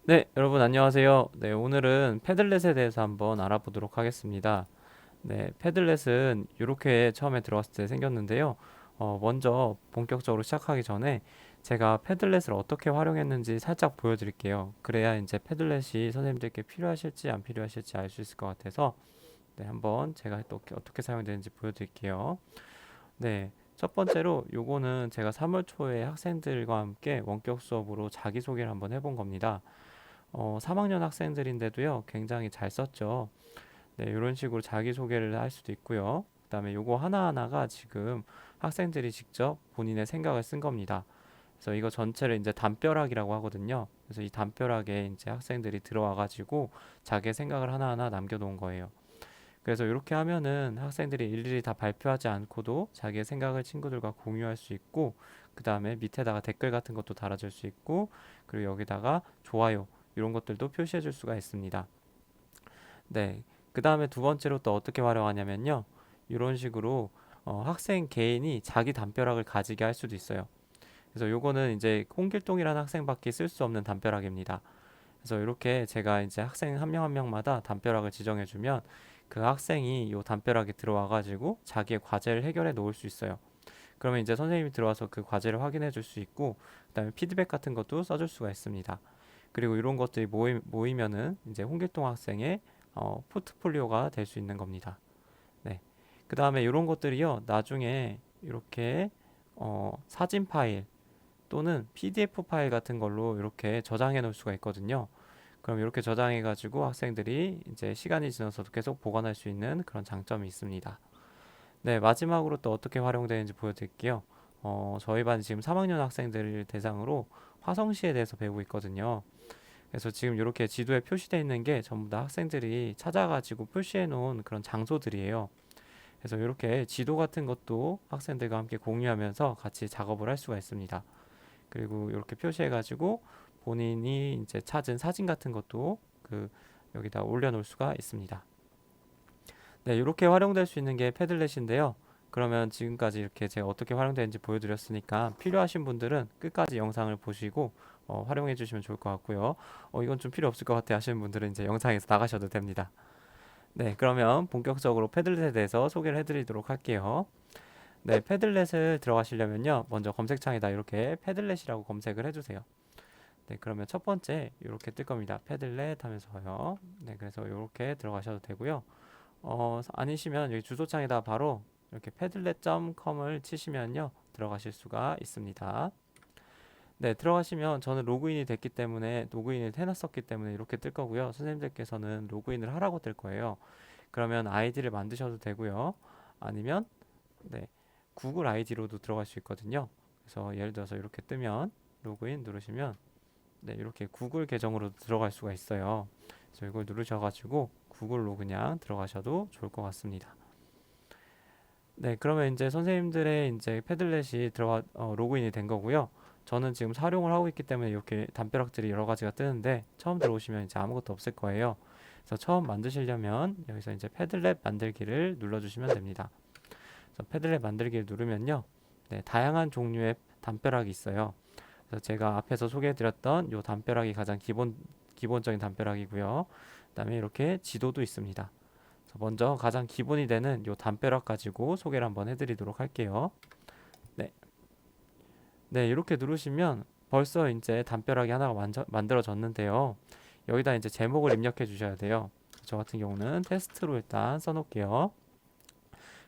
네, 여러분 안녕하세요. 네, 오늘은 패들렛에 대해서 한번 알아보도록 하겠습니다. 네, 패들렛은 이렇게 처음에 들어갔을 때 생겼는데요. 먼저 본격적으로 시작하기 전에 제가 패들렛을 어떻게 활용했는지 살짝 보여드릴게요. 그래야 이제 패들렛이 선생님들께 필요하실지 안 필요하실지 알 수 있을 것 같아서 네, 한번 제가 또 어떻게 사용되는지 보여드릴게요. 네, 첫 번째로 요거는 제가 3월 초에 학생들과 함께 원격 수업으로 자기소개를 한번 해본 겁니다. 3학년 학생들인데도요, 굉장히 잘 썼죠. 네, 이런 식으로 자기소개를 할 수도 있고요. 그다음에 요거 하나하나가 지금 학생들이 직접 본인의 생각을 쓴 겁니다. 그래서 이거 전체를 이제 담벼락이라고 하거든요. 그래서 이 담벼락에 이제 학생들이 들어와 가지고 자기의 생각을 하나하나 남겨놓은 거예요. 그래서 이렇게 하면은 학생들이 일일이 다 발표하지 않고도 자기의 생각을 친구들과 공유할 수 있고, 그 다음에 밑에다가 댓글 같은 것도 달아줄 수 있고, 그리고 여기다가 좋아요 이런 것들도 표시해 줄 수가 있습니다. 네. 그 다음에 두 번째로 또 어떻게 활용하냐면요. 이런 식으로 학생 개인이 자기 담벼락을 가지게 할 수도 있어요. 그래서 요거는 이제 홍길동이라는 학생밖에 쓸 수 없는 담벼락입니다. 그래서 이렇게 제가 이제 학생 한 명 한 명마다 담벼락을 지정해 주면 그 학생이 요 담벼락에 들어와 가지고 자기의 과제를 해결해 놓을 수 있어요. 그러면 이제 선생님이 들어와서 그 과제를 확인해 줄 수 있고, 그다음에 피드백 같은 것도 써줄 수가 있습니다. 그리고 이런 것들이 모이면은 이제 홍길동 학생의 포트폴리오가 될 수 있는 겁니다. 네. 그 다음에 이런 것들이요, 나중에 이렇게 사진 파일 또는 PDF 파일 같은 걸로 이렇게 저장해 놓을 수가 있거든요. 그럼 이렇게 저장해 가지고 학생들이 이제 시간이 지나서도 계속 보관할 수 있는 그런 장점이 있습니다. 네, 마지막으로 또 어떻게 활용되는지 보여드릴게요. 저희 반 지금 3학년 학생들 대상으로 화성시에 대해서 배우고 있거든요. 그래서 지금 이렇게 지도에 표시되어 있는 게 전부 다 학생들이 찾아가지고 표시해 놓은 그런 장소들이에요. 그래서 이렇게 지도 같은 것도 학생들과 함께 공유하면서 같이 작업을 할 수가 있습니다. 그리고 이렇게 표시해 가지고 본인이 이제 찾은 사진 같은 것도 그 여기다 올려놓을 수가 있습니다. 네, 이렇게 활용될 수 있는 게 패들렛인데요. 그러면 지금까지 이렇게 제가 어떻게 활용되는지 보여드렸으니까 필요하신 분들은 끝까지 영상을 보시고 활용해 주시면 좋을 것 같고요. 이건 좀 필요 없을 것 같아 하시는 분들은 이제 영상에서 나가셔도 됩니다. 네, 그러면 본격적으로 패들렛에 대해서 소개를 해드리도록 할게요. 네, 패들렛을 들어가시려면요. 먼저 검색창에다 이렇게 패들렛이라고 검색을 해주세요. 네, 그러면 첫 번째 이렇게 뜰 겁니다. 패들렛 하면서요. 네, 그래서 이렇게 들어가셔도 되고요. 아니시면 여기 주소창에다 바로 이렇게 padlet.com을 치시면요. 들어가실 수가 있습니다. 네, 들어가시면 저는 로그인이 됐기 때문에 로그인을 해놨었기 때문에 이렇게 뜰 거고요. 선생님들께서는 로그인을 하라고 뜰 거예요. 그러면 아이디를 만드셔도 되고요. 아니면 네, 구글 아이디로도 들어갈 수 있거든요. 그래서 예를 들어서 이렇게 뜨면 로그인 누르시면 네, 이렇게 구글 계정으로 들어갈 수가 있어요. 그래서 이걸 누르셔가지고 구글로 그냥 들어가셔도 좋을 것 같습니다. 네, 그러면 이제 선생님들의 이제 패들렛이 로그인이 된 거고요. 저는 지금 사용을 하고 있기 때문에 이렇게 담벼락들이 여러 가지가 뜨는데 처음 들어오시면 이제 아무것도 없을 거예요. 그래서 처음 만드시려면 여기서 이제 패들렛 만들기를 눌러주시면 됩니다. 그래서 패들렛 만들기를 누르면요. 네, 다양한 종류의 담벼락이 있어요. 그래서 제가 앞에서 소개해드렸던 이 담벼락이 가장 기본적인 담벼락이고요. 그다음에 이렇게 지도도 있습니다. 그래서 먼저 가장 기본이 되는 이 담벼락 가지고 소개를 한번 해드리도록 할게요. 네, 네 이렇게 누르시면 벌써 이제 담벼락이 하나가 만들어졌는데요. 여기다 이제 제목을 입력해 주셔야 돼요. 저 같은 경우는 테스트로 일단 써놓을게요.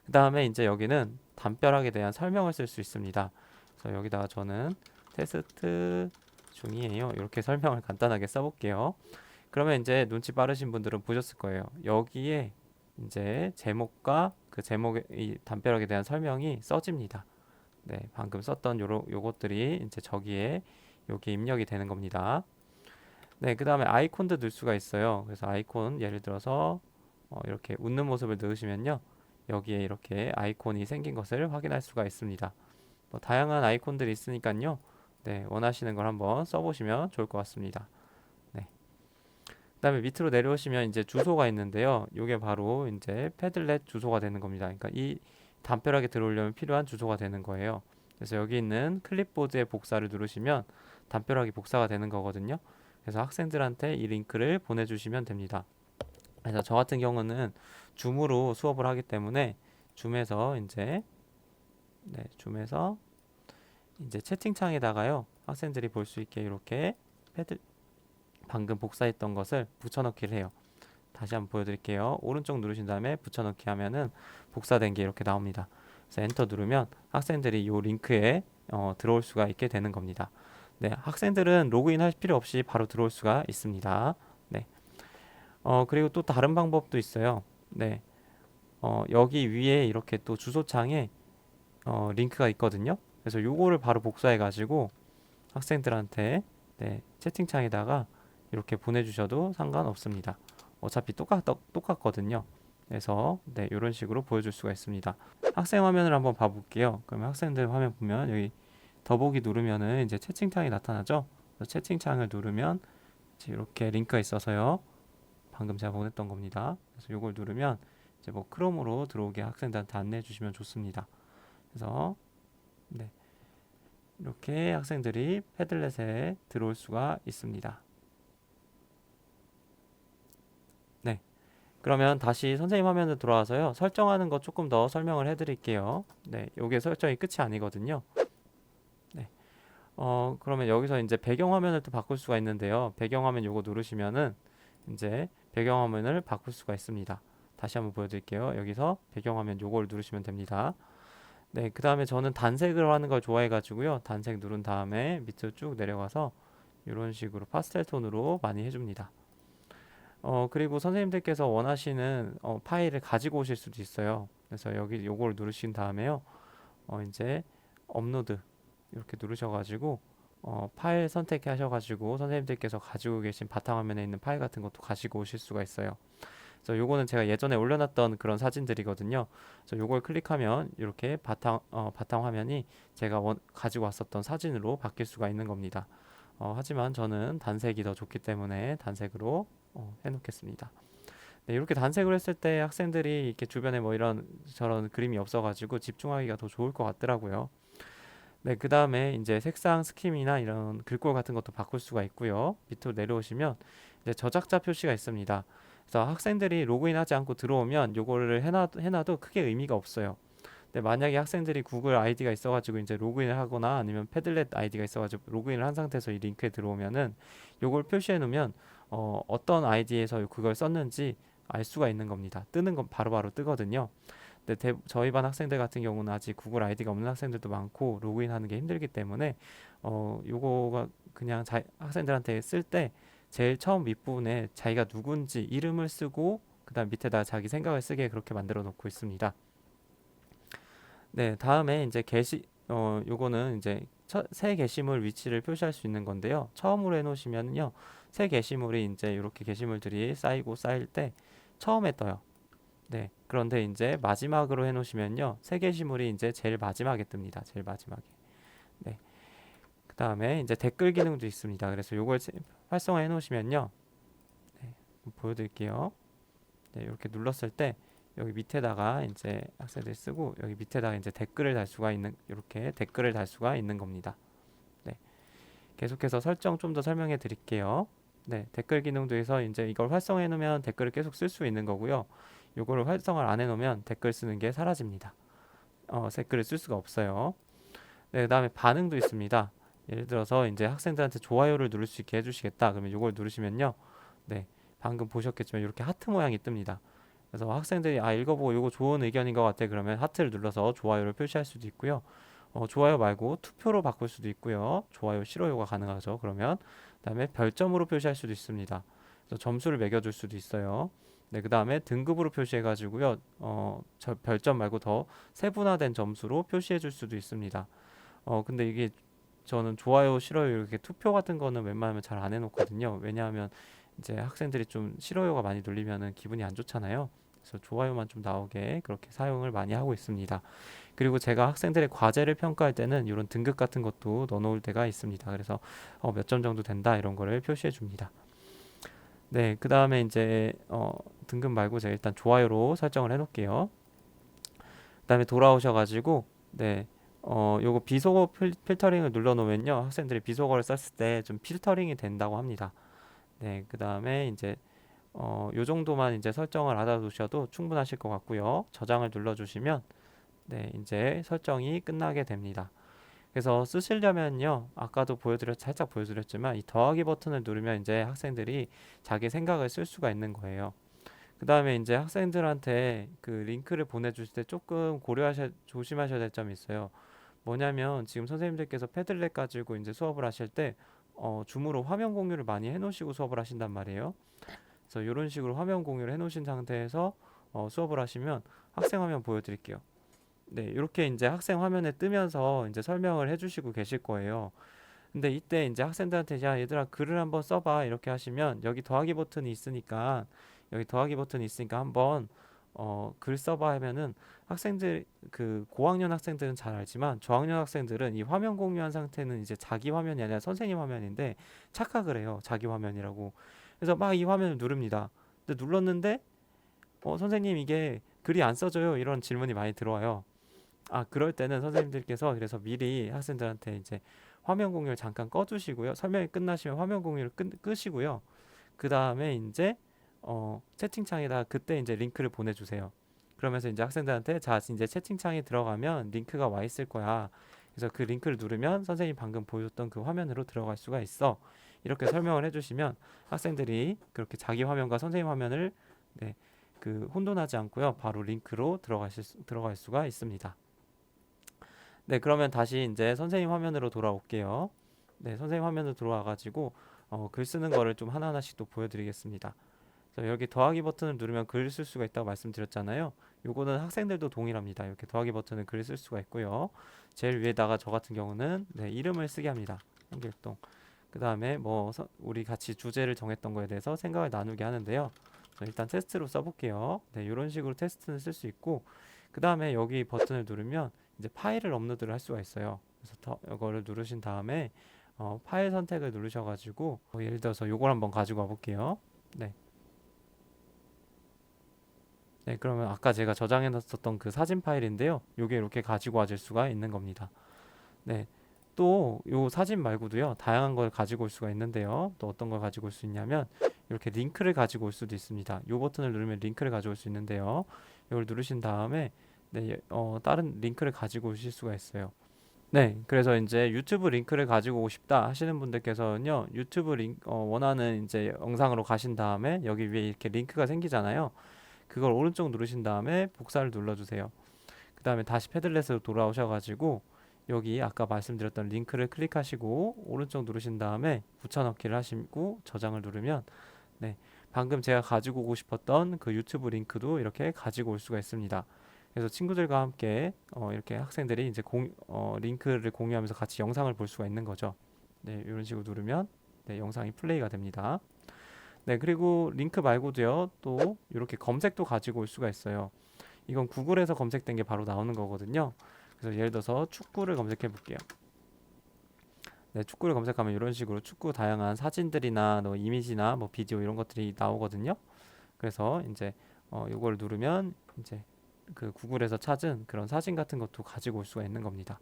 그 다음에 이제 여기는 담벼락에 대한 설명을 쓸 수 있습니다. 그래서 여기다가 저는 테스트 중이에요. 이렇게 설명을 간단하게 써볼게요. 그러면 이제 눈치 빠르신 분들은 보셨을 거예요. 여기에 이제 제목과 그 제목의 이 담벼락에 대한 설명이 써집니다. 네, 방금 썼던 요것들이 이제 저기에 여기 입력이 되는 겁니다. 네, 그 다음에 아이콘도 넣을 수가 있어요. 그래서 아이콘 예를 들어서 이렇게 웃는 모습을 넣으시면요. 여기에 이렇게 아이콘이 생긴 것을 확인할 수가 있습니다. 뭐 다양한 아이콘들이 있으니까요. 네, 원하시는 걸 한번 써보시면 좋을 것 같습니다. 네. 그다음에 밑으로 내려오시면 이제 주소가 있는데요. 이게 바로 이제 패들렛 주소가 되는 겁니다. 그러니까 이 담벼락에 들어오려면 필요한 주소가 되는 거예요. 그래서 여기 있는 클립보드의 복사를 누르시면 담벼락이 복사가 되는 거거든요. 그래서 학생들한테 이 링크를 보내주시면 됩니다. 그래서 저 같은 경우는 줌으로 수업을 하기 때문에 줌에서 이제 줌에서 이제 채팅창에다가요 학생들이 볼 수 있게 이렇게 패드 방금 복사했던 것을 붙여넣기를 해요. 다시 한번 보여드릴게요. 오른쪽 누르신 다음에 붙여넣기 하면은 복사된 게 이렇게 나옵니다. 그래서 엔터 누르면 학생들이 이 링크에 들어올 수가 있게 되는 겁니다. 네, 학생들은 로그인 할 필요 없이 바로 들어올 수가 있습니다. 네, 그리고 또 다른 방법도 있어요. 네, 여기 위에 이렇게 또 주소창에 링크가 있거든요. 그래서 요거를 바로 복사해 가지고 학생들한테 채팅창에다가 이렇게 보내주셔도 상관없습니다. 어차피 똑같거든요. 그래서 이런 식으로 보여줄 수가 있습니다. 학생 화면을 한번 봐볼게요. 그러면 학생들 화면 보면 여기 더보기 누르면은 이제 채팅창이 나타나죠. 그래서 채팅창을 누르면 이렇게 링크가 있어서요. 방금 제가 보냈던 겁니다. 그래서 이걸 누르면 이제 뭐 크롬으로 들어오게 학생들한테 안내해 주시면 좋습니다. 그래서 네, 이렇게 학생들이 패들렛에 들어올 수가 있습니다. 네, 그러면 다시 선생님 화면으로 돌아와서요. 설정하는 거 조금 더 설명을 해드릴게요. 네, 요게 설정이 끝이 아니거든요. 네, 그러면 여기서 이제 배경화면을 또 바꿀 수가 있는데요. 배경화면 요거 누르시면은 이제 배경화면을 바꿀 수가 있습니다. 다시 한번 보여드릴게요. 여기서 배경화면 요걸 누르시면 됩니다. 네, 그 다음에 저는 단색으로 하는 걸 좋아해가지고요. 단색 누른 다음에 밑으로 쭉 내려가서 이런 식으로 파스텔 톤으로 많이 해줍니다. 그리고 선생님들께서 원하시는 파일을 가지고 오실 수도 있어요. 그래서 여기 요걸 누르신 다음에요. 이제 업로드 이렇게 누르셔가지고 파일 선택하셔가지고 선생님들께서 가지고 계신 바탕화면에 있는 파일 같은 것도 가지고 오실 수가 있어요. 그래서 요거는 제가 예전에 올려놨던 그런 사진들이거든요. 그래서 요걸 클릭하면 이렇게 바탕 화면이 제가 가지고 왔었던 사진으로 바뀔 수가 있는 겁니다. 하지만 저는 단색이 더 좋기 때문에 단색으로 해놓겠습니다. 네, 이렇게 단색으로 했을 때 학생들이 이렇게 주변에 뭐 이런 저런 그림이 없어가지고 집중하기가 더 좋을 것 같더라고요. 네, 그 다음에 이제 색상 스킴이나 이런 글꼴 같은 것도 바꿀 수가 있고요. 밑으로 내려오시면 이제 저작자 표시가 있습니다. 그래서 학생들이 로그인하지 않고 들어오면 요거를 해놔도 크게 의미가 없어요. 근데 만약에 학생들이 구글 아이디가 있어가지고 이제 로그인을 하거나 아니면 패들렛 아이디가 있어가지고 로그인을 한 상태에서 이 링크에 들어오면은 요걸 표시해 놓으면 어떤 아이디에서 그걸 썼는지 알 수가 있는 겁니다. 뜨는 건 바로바로 뜨거든요. 근데 저희 반 학생들 같은 경우는 아직 구글 아이디가 없는 학생들도 많고 로그인하는 게 힘들기 때문에 요거가 그냥 학생들한테 쓸 때 제일 처음 밑부분에 자기가 누군지 이름을 쓰고 그다음 밑에다 자기 생각을 쓰게 그렇게 만들어 놓고 있습니다. 네, 다음에 이제 요거는 이제 새 게시물 위치를 표시할 수 있는 건데요. 처음으로 해놓으시면요, 새 게시물이 이제 이렇게 게시물들이 쌓이고 쌓일 때 처음에 떠요. 네, 그런데 이제 마지막으로 해놓으시면요, 새 게시물이 이제 제일 마지막에 뜹니다. 제일 마지막에. 네, 그 다음에 이제 댓글 기능도 있습니다. 그래서 요걸 활성화해 놓으시면요, 네, 보여드릴게요. 네, 이렇게 눌렀을 때 여기 밑에다가 이제 학생들이 쓰고 여기 밑에다가 이제 댓글을 달 수가 있는 이렇게 댓글을 달 수가 있는 겁니다. 네, 계속해서 설정 좀 더 설명해 드릴게요. 네, 댓글 기능도 해서 이제 이걸 활성화해 놓으면 댓글을 계속 쓸 수 있는 거고요. 요거를 활성화를 안 해 놓으면 댓글 쓰는 게 사라집니다. 댓글을 쓸 수가 없어요. 네, 그다음에 반응도 있습니다. 예를 들어서 이제 학생들한테 좋아요를 누를 수 있게 해주시겠다. 그러면 이걸 누르시면요, 네, 방금 보셨겠지만 이렇게 하트 모양이 뜹니다. 그래서 학생들이 읽어보고 이거 좋은 의견인 것 같아. 그러면 하트를 눌러서 좋아요를 표시할 수도 있고요. 좋아요 말고 투표로 바꿀 수도 있고요. 좋아요, 싫어요가 가능하죠. 그러면 그다음에 별점으로 표시할 수도 있습니다. 그래서 점수를 매겨줄 수도 있어요. 네, 그 다음에 등급으로 표시해가지고요. 저 별점 말고 더 세분화된 점수로 표시해줄 수도 있습니다. 근데 이게 저는 좋아요, 싫어요 이렇게 투표 같은 거는 웬만하면 잘 안 해놓거든요. 왜냐하면 이제 학생들이 좀 싫어요가 많이 눌리면은 기분이 안 좋잖아요. 그래서 좋아요만 좀 나오게 그렇게 사용을 많이 하고 있습니다. 그리고 제가 학생들의 과제를 평가할 때는 이런 등급 같은 것도 넣어놓을 때가 있습니다. 그래서 몇 점 정도 된다 이런 거를 표시해 줍니다. 네, 그 다음에 이제 등급 말고 제가 일단 좋아요로 설정을 해놓을게요. 그 다음에 돌아오셔가지고 네, 요거 비속어 필터링을 눌러놓으면요 학생들이 비속어를 썼을 때 좀 필터링이 된다고 합니다. 네, 그 다음에 이제 요 정도만 이제 설정을 알아두셔도 충분하실 것 같고요. 저장을 눌러주시면 네, 이제 설정이 끝나게 됩니다. 그래서 쓰시려면요, 아까도 살짝 보여드렸지만 이 더하기 버튼을 누르면 이제 학생들이 자기 생각을 쓸 수가 있는 거예요. 그 다음에 이제 학생들한테 그 링크를 보내주실 때 조금 조심하셔야 될 점이 있어요. 뭐냐면 지금 선생님들께서 패들렛 가지고 이제 수업을 하실 때 줌으로 화면 공유를 많이 해놓으시고 수업을 하신단 말이에요. 그래서 이런 식으로 화면 공유를 해놓으신 상태에서 수업을 하시면 학생 화면 보여드릴게요. 네, 이렇게 이제 학생 화면에 뜨면서 이제 설명을 해주시고 계실 거예요. 근데 이때 이제 학생들한테 야 얘들아 글을 한번 써봐 이렇게 하시면 여기 더하기 버튼이 있으니까 한번 글 써봐 하면은 학생들 그 고학년 학생들은 잘 알지만 저학년 학생들은 이 화면 공유한 상태는 이제 자기 화면이 아니라 선생님 화면인데 착각을 해요. 자기 화면이라고. 그래서 막 이 화면을 누릅니다. 근데 눌렀는데 선생님 이게 글이 안 써져요. 이런 질문이 많이 들어와요. 아, 그럴 때는 선생님들께서 그래서 미리 학생들한테 이제 화면 공유를 잠깐 꺼주시고요. 설명이 끝나시면 화면 공유를 끄시고요. 그 다음에 이제 채팅창에다 그때 이제 링크를 보내주세요. 그러면서 이제 학생들한테 자, 이제 채팅창에 들어가면 링크가 와 있을 거야. 그래서 그 링크를 누르면 선생님이 방금 보여줬던 그 화면으로 들어갈 수가 있어. 이렇게 설명을 해주시면 학생들이 그렇게 자기 화면과 선생님 화면을 네, 그 혼돈하지 않고요. 바로 링크로 들어갈 수가 있습니다. 네, 그러면 다시 이제 선생님 화면으로 돌아올게요. 네, 선생님 화면으로 들어와가지고 글 쓰는 거를 좀 하나하나씩 또 보여드리겠습니다. 그래서 여기 더하기 버튼을 누르면 글을 쓸 수가 있다고 말씀드렸잖아요. 요거는 학생들도 동일합니다. 이렇게 더하기 버튼을 글을 쓸 수가 있고요. 제일 위에다가 저 같은 경우는 네, 이름을 쓰게 합니다. 한길동. 그 다음에 뭐 우리 같이 주제를 정했던 거에 대해서 생각을 나누게 하는데요. 일단 테스트로 써볼게요. 네, 이런 식으로 테스트는 쓸 수 있고 그 다음에 여기 버튼을 누르면 이제 파일을 업로드를 할 수가 있어요. 그래서 이거를 누르신 다음에 파일 선택을 누르셔가지고 예를 들어서 요걸 한번 가지고 와볼게요. 네. 네, 그러면 아까 제가 저장해 놨었던 그 사진 파일인데요. 요게 이렇게 가지고 와질 수가 있는 겁니다. 네. 또 요 사진 말고도요. 다양한 걸 가지고 올 수가 있는데요. 또 어떤 걸 가지고 올 수 있냐면 이렇게 링크를 가지고 올 수도 있습니다. 요 버튼을 누르면 링크를 가지고 올 수 있는데요. 이걸 누르신 다음에 네, 다른 링크를 가지고 오실 수가 있어요. 네, 그래서 이제 유튜브 링크를 가지고 오고 싶다 하시는 분들께서는요, 원하는 이제 영상으로 가신 다음에 여기 위에 이렇게 링크가 생기잖아요. 그걸 오른쪽 누르신 다음에 복사를 눌러주세요. 그 다음에 다시 패들렛으로 돌아오셔가지고 여기 아까 말씀드렸던 링크를 클릭하시고 오른쪽 누르신 다음에 붙여넣기를 하시고 저장을 누르면 네, 방금 제가 가지고 오고 싶었던 그 유튜브 링크도 이렇게 가지고 올 수가 있습니다. 그래서 친구들과 함께 이렇게 학생들이 이제 링크를 공유하면서 같이 영상을 볼 수가 있는 거죠. 네, 이런 식으로 누르면 네, 영상이 플레이가 됩니다. 네, 그리고 링크 말고도요, 또 이렇게 검색도 가지고 올 수가 있어요. 이건 구글에서 검색된 게 바로 나오는 거거든요. 그래서 예를 들어서 축구를 검색해 볼게요. 네, 축구를 검색하면 이런 식으로 축구 다양한 사진들이나 뭐 이미지나 뭐 비디오 이런 것들이 나오거든요. 그래서 이제 요걸 누르면 이제 그 구글에서 찾은 그런 사진 같은 것도 가지고 올 수가 있는 겁니다.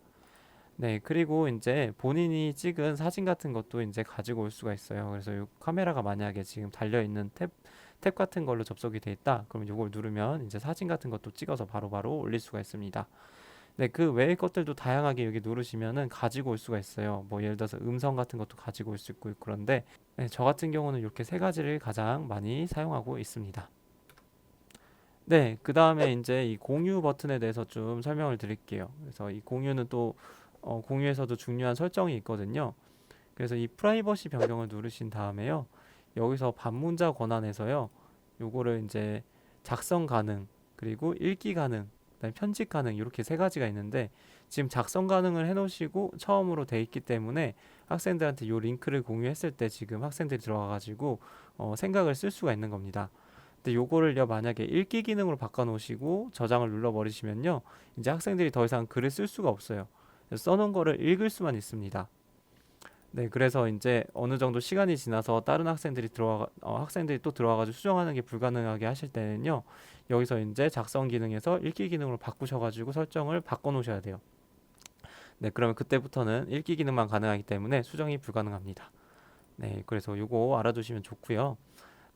네, 그리고 이제 본인이 찍은 사진 같은 것도 이제 가지고 올 수가 있어요. 그래서 이 카메라가 만약에 지금 달려 있는 탭 같은 걸로 접속이 돼 있다. 그러면 이걸 누르면 이제 사진 같은 것도 찍어서 바로바로 올릴 수가 있습니다. 네, 그 외의 것들도 다양하게 여기 누르시면은 가지고 올 수가 있어요. 뭐 예를 들어서 음성 같은 것도 가지고 올 수 있고 그런데 네, 저 같은 경우는 이렇게 세 가지를 가장 많이 사용하고 있습니다. 네, 그 다음에 이제 이 공유 버튼에 대해서 좀 설명을 드릴게요. 그래서 이 공유는 또 공유에서도 중요한 설정이 있거든요. 그래서 이 프라이버시 변경을 누르신 다음에요. 여기서 반문자 권한에서요. 요거를 이제 작성 가능, 그리고 읽기 가능, 그다음에 편집 가능 이렇게 세 가지가 있는데 지금 작성 가능을 해놓으시고 처음으로 돼 있기 때문에 학생들한테 요 링크를 공유했을 때 지금 학생들이 들어가가지고 생각을 쓸 수가 있는 겁니다. 근데 요거를요 만약에 읽기 기능으로 바꿔 놓으시고 저장을 눌러 버리시면요 이제 학생들이 더 이상 글을 쓸 수가 없어요. 그래서 써놓은 거를 읽을 수만 있습니다. 네, 그래서 이제 어느 정도 시간이 지나서 다른 학생들이 또 들어와가지고 수정하는 게 불가능하게 하실 때는요, 여기서 이제 작성 기능에서 읽기 기능으로 바꾸셔가지고 설정을 바꿔 놓으셔야 돼요. 네, 그러면 그때부터는 읽기 기능만 가능하기 때문에 수정이 불가능합니다. 네, 그래서 요거 알아두시면 좋고요.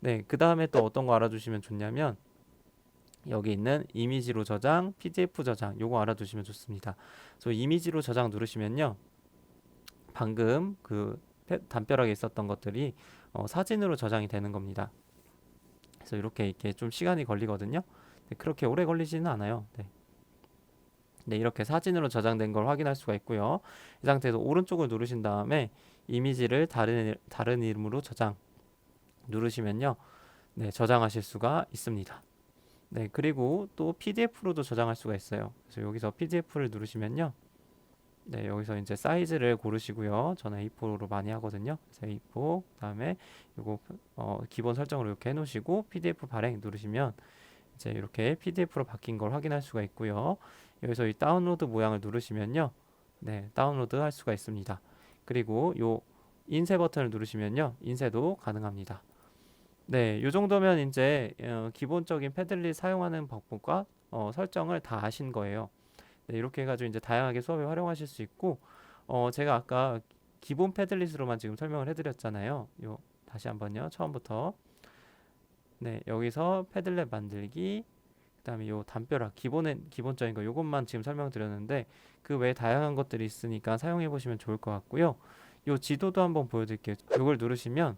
네, 그 다음에 또 어떤 거 알아두시면 좋냐면 여기 있는 이미지로 저장, PDF 저장 요거 알아두시면 좋습니다. 그래서 이미지로 저장 누르시면요. 방금 그 담벼락에 있었던 것들이 사진으로 저장이 되는 겁니다. 그래서 이렇게 좀 시간이 걸리거든요. 네, 그렇게 오래 걸리지는 않아요. 네. 네, 이렇게 사진으로 저장된 걸 확인할 수가 있고요. 이 상태에서 오른쪽을 누르신 다음에 이미지를 다른 이름으로 저장 누르시면요. 네, 저장하실 수가 있습니다. 네, 그리고 또 PDF로도 저장할 수가 있어요. 그래서 여기서 PDF를 누르시면요. 네, 여기서 이제 사이즈를 고르시고요. 저는 A4로 많이 하거든요. 그래서 A4, 그다음에 이거 기본 설정으로 이렇게 해놓으시고 PDF 발행 누르시면 이제 이렇게 PDF로 바뀐 걸 확인할 수가 있고요. 여기서 이 다운로드 모양을 누르시면요. 네, 다운로드 할 수가 있습니다. 그리고 요 인쇄 버튼을 누르시면요. 인쇄도 가능합니다. 네, 요 정도면 이제 기본적인 패들릿 사용하는 방법과 설정을 다 아신 거예요. 네, 이렇게 해가지고 이제 다양하게 수업에 활용하실 수 있고, 제가 아까 기본 패들릿으로만 지금 설명을 해드렸잖아요. 요 다시 한번요. 처음부터. 네, 여기서 패들렛 만들기, 그다음에 요 담벼락 기본적인 거 요것만 지금 설명드렸는데 그 외에 다양한 것들이 있으니까 사용해 보시면 좋을 것 같고요. 요 지도도 한번 보여드릴게요. 요걸 누르시면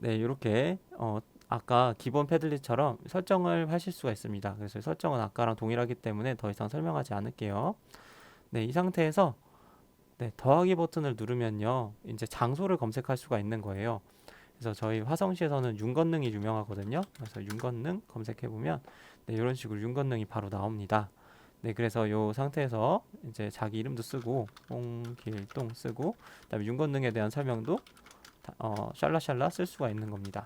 네, 이렇게 아까 기본 패들릿처럼 설정을 하실 수가 있습니다. 그래서 설정은 아까랑 동일하기 때문에 더 이상 설명하지 않을게요. 네, 이 상태에서 네, 더하기 버튼을 누르면요. 이제 장소를 검색할 수가 있는 거예요. 그래서 저희 화성시에서는 윤건능이 유명하거든요. 그래서 윤건능 검색해 보면 네, 이런 식으로 윤건능이 바로 나옵니다. 네, 그래서 이 상태에서 이제 자기 이름도 쓰고 홍길동 쓰고 그다음에 윤건능에 대한 설명도 샬라샬라 쓸 수가 있는 겁니다.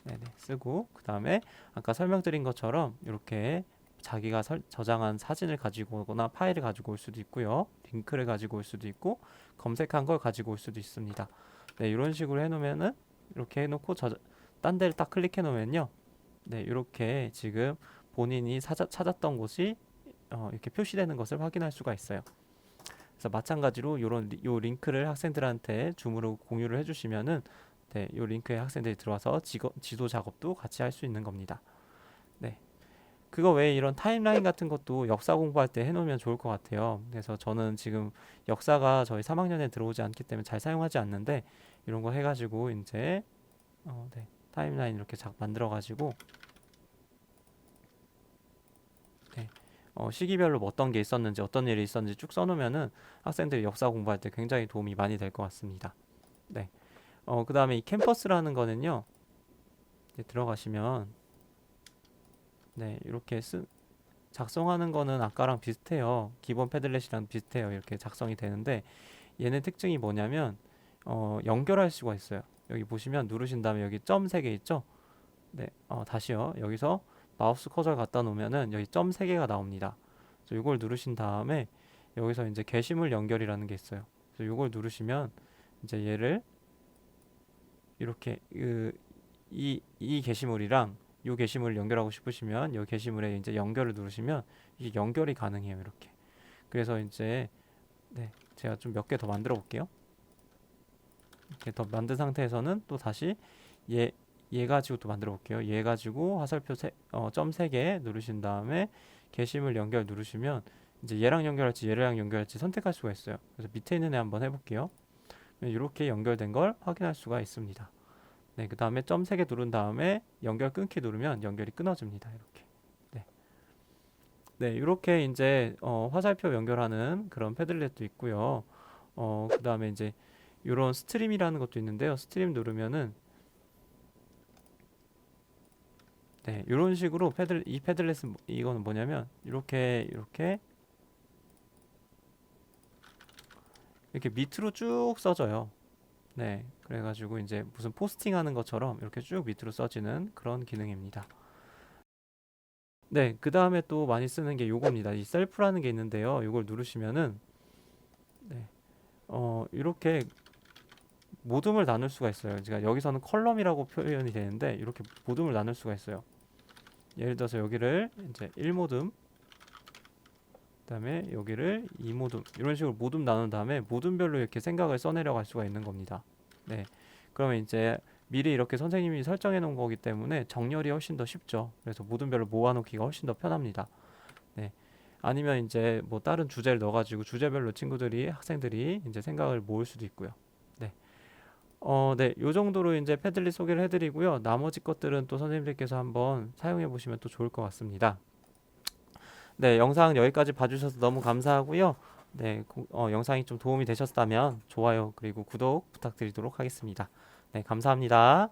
네네, 쓰고 그 다음에 아까 설명드린 것처럼 이렇게 자기가 저장한 사진을 가지고 오거나 파일을 가지고 올 수도 있고요. 링크를 가지고 올 수도 있고 검색한 걸 가지고 올 수도 있습니다. 네, 이런 식으로 해놓으면은 이렇게 해놓고 딴 데를 딱 클릭해 놓으면요. 네, 이렇게 지금 본인이 찾았던 곳이 이렇게 표시되는 것을 확인할 수가 있어요. 그래서 마찬가지로 요 링크를 학생들한테 줌으로 공유를 해주시면은 네, 요 링크에 학생들이 들어와서 지도 작업도 같이 할 수 있는 겁니다. 네. 그거 외에 이런 타임라인 같은 것도 역사 공부할 때 해놓으면 좋을 것 같아요. 그래서 저는 지금 역사가 저희 3학년에 들어오지 않기 때문에 잘 사용하지 않는데 이런 거 해가지고 이제 네, 타임라인 이렇게 만들어가지고 네, 시기별로 뭐 어떤 게 있었는지 어떤 일이 있었는지 쭉 써놓으면은 학생들이 역사 공부할 때 굉장히 도움이 많이 될 것 같습니다. 네. 그 다음에 이 캠퍼스라는 거는요, 이제 들어가시면, 네, 이렇게 작성하는 거는 아까랑 비슷해요. 기본 패들렛이랑 비슷해요. 이렇게 작성이 되는데, 얘네 특징이 뭐냐면, 연결할 수가 있어요. 여기 보시면 누르신 다음에 여기 점 3개 있죠? 네, 다시요. 여기서 마우스 커서 갖다 놓으면은 여기 점 3개가 나옵니다. 그래서 이걸 누르신 다음에 여기서 이제 게시물 연결이라는 게 있어요. 그래서 이걸 누르시면 이제 얘를 이렇게 이 게시물이랑 이 게시물을 연결하고 싶으시면 이 게시물에 이제 연결을 누르시면 이게 연결이 가능해요. 이렇게. 그래서 이제 네, 제가 좀 몇 개 더 만들어 볼게요. 이렇게 더 만든 상태에서는 또 다시 얘, 얘 가지고 또 만들어 볼게요. 얘 가지고 화살표 점 3개 누르신 다음에 게시물 연결 누르시면 이제 얘랑 연결할지 얘랑 연결할지 선택할 수가 있어요. 그래서 밑에 있는 애 한번 해볼게요. 이렇게 연결된 걸 확인할 수가 있습니다. 네, 그 다음에 점 3개 누른 다음에 연결 끊기 누르면 연결이 끊어집니다. 이렇게. 네. 네, 이렇게 이제 화살표 연결하는 그런 패들렛도 있고요. 그 다음에 이제 이런 스트림이라는 것도 있는데요. 스트림 누르면은 네, 이런 식으로 이 패들렛은 이거는 뭐냐면 이렇게 밑으로 쭉 써져요. 네, 그래가지고 이제 무슨 포스팅 하는 것처럼 이렇게 쭉 밑으로 써지는 그런 기능입니다. 네, 그 다음에 또 많이 쓰는 게 요겁니다. 이 셀프라는 게 있는데요. 이걸 누르시면은 네, 이렇게 모둠을 나눌 수가 있어요. 그러니까 여기서는 컬럼이라고 표현이 되는데 이렇게 모둠을 나눌 수가 있어요. 예를 들어서 여기를 이제 1모둠, 그다음에 여기를 2모둠 이런 식으로 모둠 나눈 다음에 모둠별로 이렇게 생각을 써내려갈 수가 있는 겁니다. 네. 그러면 이제 미리 이렇게 선생님이 설정해 놓은 거기 때문에 정렬이 훨씬 더 쉽죠. 그래서 모든 별을 모아놓기가 훨씬 더 편합니다. 네. 아니면 이제 뭐 다른 주제를 넣어가지고 주제별로 친구들이 학생들이 이제 생각을 모을 수도 있고요. 네. 네. 요 정도로 이제 패들릿 소개를 해드리고요. 나머지 것들은 또 선생님들께서 한번 사용해 보시면 또 좋을 것 같습니다. 네. 영상 여기까지 봐주셔서 너무 감사하고요. 네. 영상이 좀 도움이 되셨다면 좋아요 그리고 구독 부탁드리도록 하겠습니다. 네. 감사합니다.